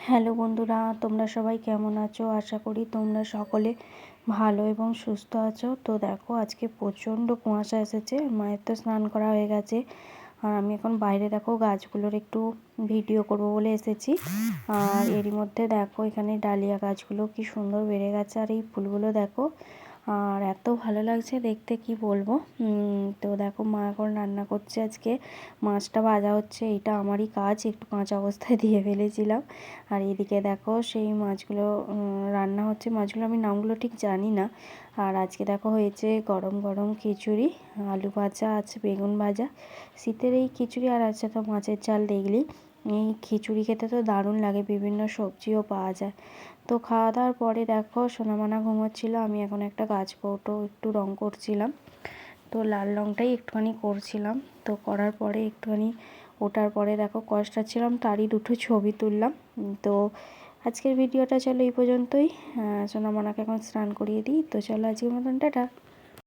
Hello বন্ধুরা, তোমরা সবাই কেমন আছো? আশা করি তোমরা সকলে ভালো এবং সুস্থ আছো। তো দেখো, আজকে প্রচণ্ড কুয়াশা এসেছে। মায়ের তো স্নান করা হয়ে গেছে, আর আমি এখন বাইরে দেখো গাছগুলোর একটু ভিডিও করব বলে এসেছি। আর এরই মধ্যে দেখো এখানে ডালিয়া গাছগুলো কি সুন্দর বেড়ে গেছে, আর এই ফুলগুলো দেখো, আর এত ভালো লাগছে দেখতে, কি বলবো। তো দেখো মা এখন রান্না করছে। আজকে মাছটা ভাজা হচ্ছে, এটা আমারই কাজ, একটু কাঁচা অবস্থায় দিয়ে ফেলেছিলাম। আর এদিকে দেখো সেই মাছগুলো রান্না হচ্ছে। মাছগুলো আমি নামগুলো ঠিক জানি না। আর আজকে দেখো হয়েছে গরম গরম খিচুড়ি, আলু ভাজা আছে, বেগুন ভাজা। শীতের এই খিচুড়ি আর আছে তো মাছের ঝাল। দেখলি এই খিচুড়ি খেতে তো দারুণ লাগে, বিভিন্ন সবজিও পাওয়া যায়। তো খাওয়া দাওয়ার পরে দেখো সোনামানা ঘুমোচ্ছিল, আমি এখন একটা গাছ কৌটো একটু রং করছিলাম। তো লাল রংটাই একটুখানি করছিলাম। তো করার পরে একটুখানি ওঠার পরে দেখো কষ্টাচ্ছিলাম, তারই দুটো ছবি তুললাম। তো আজকের ভিডিওটা চলো এই পর্যন্তই। সোনামানাকে এখন স্নান করিয়ে দিই। তো চলো আজকের মতন টাটা।